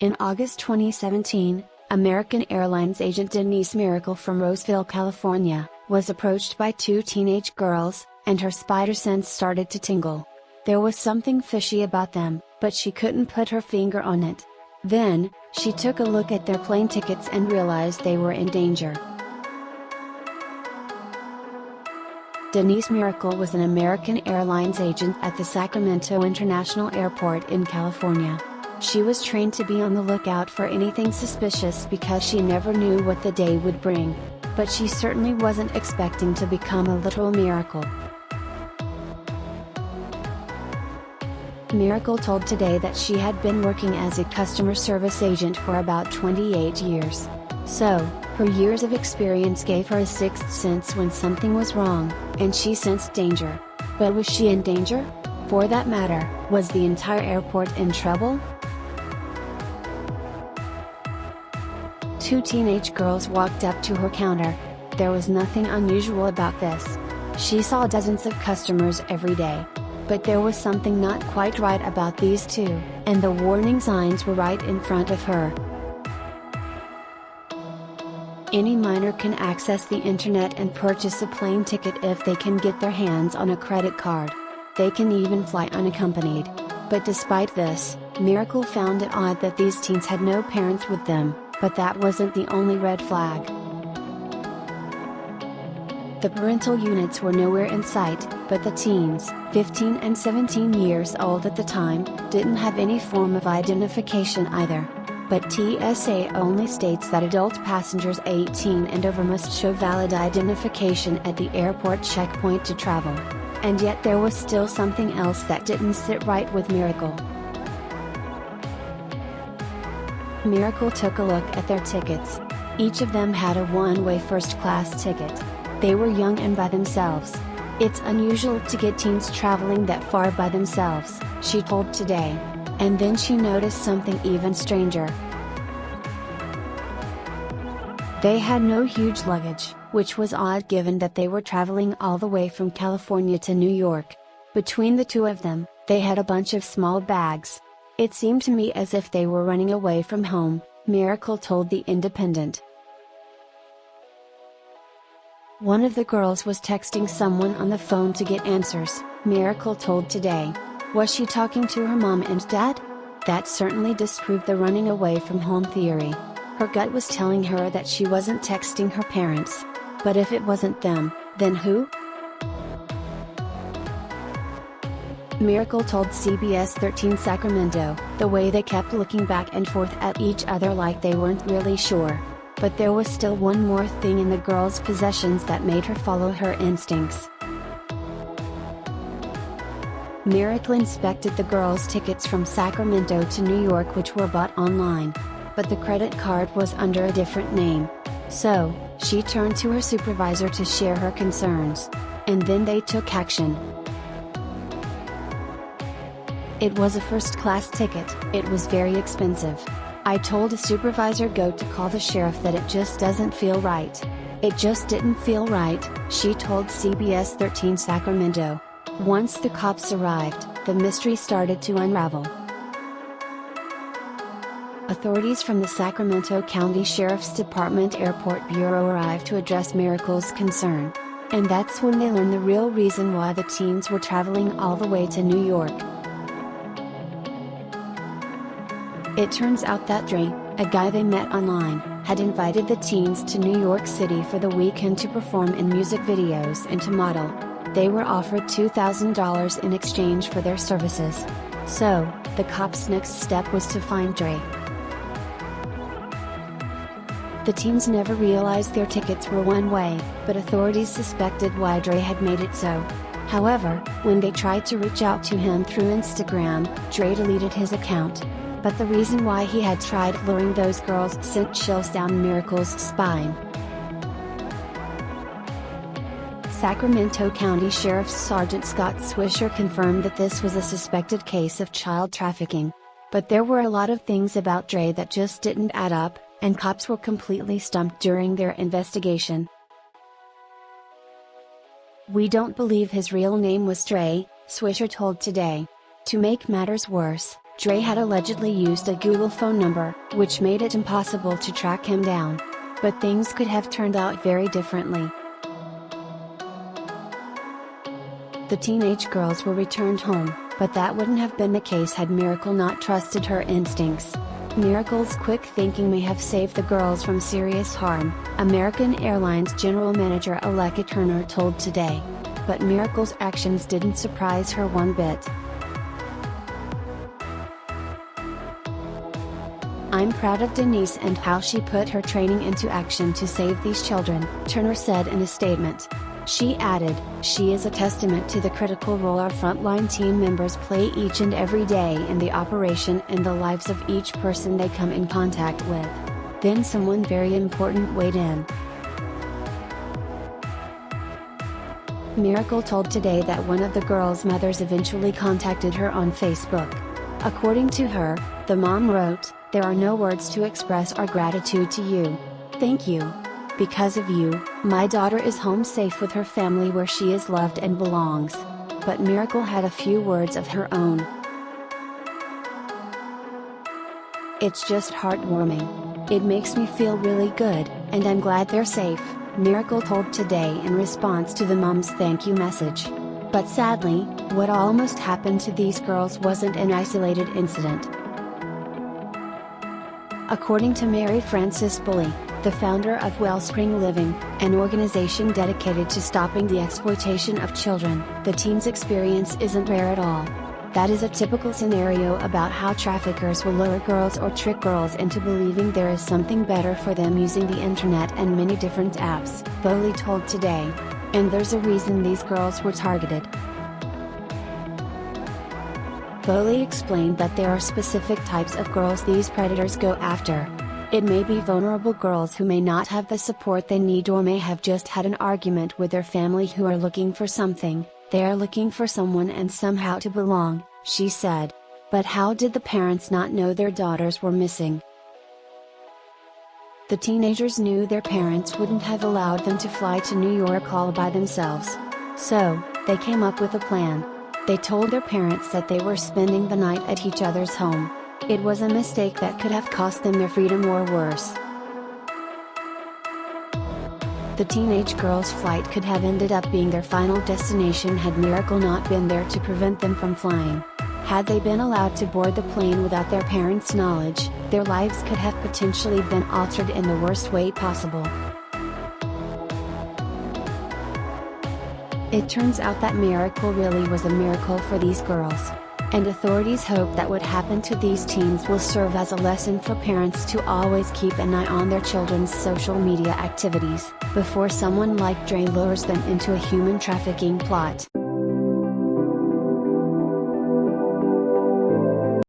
In August 2017, American Airlines agent Denise Miracle from Roseville, California, was approached by two teenage girls, and her spider sense started to tingle. There was something fishy about them, but she couldn't put her finger on it. Then, she took a look at their plane tickets and realized they were in danger. Denise Miracle was an American Airlines agent at the Sacramento International Airport in California. She was trained to be on the lookout for anything suspicious because she never knew what the day would bring. But she certainly wasn't expecting to become a literal miracle. Miracle told Today that she had been working as a customer service agent for about 28 years. So, her years of experience gave her a sixth sense when something was wrong, and she sensed danger. But was she in danger? For that matter, was the entire airport in trouble? Two teenage girls walked up to her counter. There was nothing unusual about this. She saw dozens of customers every day. But there was something not quite right about these two, and the warning signs were right in front of her. Any minor can access the internet and purchase a plane ticket if they can get their hands on a credit card. They can even fly unaccompanied. But despite this, Miracle found it odd that these teens had no parents with them, but that wasn't the only red flag. The parental units were nowhere in sight, but the teens, 15 and 17 years old at the time, didn't have any form of identification either. But TSA only states that adult passengers 18 and over must show valid identification at the airport checkpoint to travel. And yet there was still something else that didn't sit right with Miracle. Miracle took a look at their tickets. Each of them had a one-way first-class ticket. They were young and by themselves. It's unusual to get teens traveling that far by themselves, she told Today. And then she noticed something even stranger. They had no huge luggage, which was odd given that they were traveling all the way from California to New York. Between the two of them, they had a bunch of small bags. It seemed to me as if they were running away from home, Miracle told The Independent. One of the girls was texting someone on the phone to get answers, Miracle told Today. Was she talking to her mom and dad? That certainly disproved the running away from home theory. Her gut was telling her that she wasn't texting her parents. But if it wasn't them, then who? Miracle told CBS 13 Sacramento, the way they kept looking back and forth at each other like they weren't really sure. But there was still one more thing in the girl's possessions that made her follow her instincts. Miracle inspected the girls' tickets from Sacramento to New York, which were bought online. But the credit card was under a different name. So, she turned to her supervisor to share her concerns. And then they took action. It was a first-class ticket. It was very expensive. I told a supervisor go to call the sheriff that it just doesn't feel right. It just didn't feel right, she told CBS 13 Sacramento. Once the cops arrived, the mystery started to unravel. Authorities from the Sacramento County Sheriff's Department Airport Bureau arrived to address Miracle's concern. And that's when they learned the real reason why the teens were traveling all the way to New York. It turns out that Dre, a guy they met online, had invited the teens to New York City for the weekend to perform in music videos and to model. They were offered $2,000 in exchange for their services. So, the cops' next step was to find Dre. The teens never realized their tickets were one-way, but authorities suspected why Dre had made it so. However, when they tried to reach out to him through Instagram, Dre deleted his account. But the reason why he had tried luring those girls sent chills down Miracle's spine. Sacramento County Sheriff Sergeant Scott Swisher confirmed that this was a suspected case of child trafficking. But there were a lot of things about Dre that just didn't add up, and cops were completely stumped during their investigation. We don't believe his real name was Dre, Swisher told Today. To make matters worse, Dre had allegedly used a Google phone number, which made it impossible to track him down. But things could have turned out very differently. The teenage girls were returned home, but that wouldn't have been the case had Miracle not trusted her instincts. Miracle's quick thinking may have saved the girls from serious harm, American Airlines General Manager Aleka Turner told Today. But Miracle's actions didn't surprise her one bit. "I'm proud of Denise and how she put her training into action to save these children," Turner said in a statement. She added, "She is a testament to the critical role our frontline team members play each and every day in the operation and the lives of each person they come in contact with." Then someone very important weighed in. Miracle told Today that one of the girls' mothers eventually contacted her on Facebook. According to her, the mom wrote, "There are no words to express our gratitude to you. Thank you. Because of you, my daughter is home safe with her family where she is loved and belongs." But Miracle had a few words of her own. "It's just heartwarming. It makes me feel really good, and I'm glad they're safe," Miracle told Today in response to the mom's thank you message. But sadly, what almost happened to these girls wasn't an isolated incident. According to Mary Frances Bully, the founder of Wellspring Living, an organization dedicated to stopping the exploitation of children, the teen's experience isn't rare at all. That is a typical scenario about how traffickers will lure girls or trick girls into believing there is something better for them using the internet and many different apps, Bully told Today. And there's a reason these girls were targeted. Bully explained that there are specific types of girls these predators go after. It may be vulnerable girls who may not have the support they need or may have just had an argument with their family who are looking for something. They are looking for someone and somehow to belong, she said. But how did the parents not know their daughters were missing? The teenagers knew their parents wouldn't have allowed them to fly to New York all by themselves. So, they came up with a plan. They told their parents that they were spending the night at each other's home. It was a mistake that could have cost them their freedom or worse. The teenage girls' flight could have ended up being their final destination had Miracle not been there to prevent them from flying. Had they been allowed to board the plane without their parents' knowledge, their lives could have potentially been altered in the worst way possible. It turns out that Miracle really was a miracle for these girls. And authorities hope that what happened to these teens will serve as a lesson for parents to always keep an eye on their children's social media activities, before someone like Dre lures them into a human trafficking plot.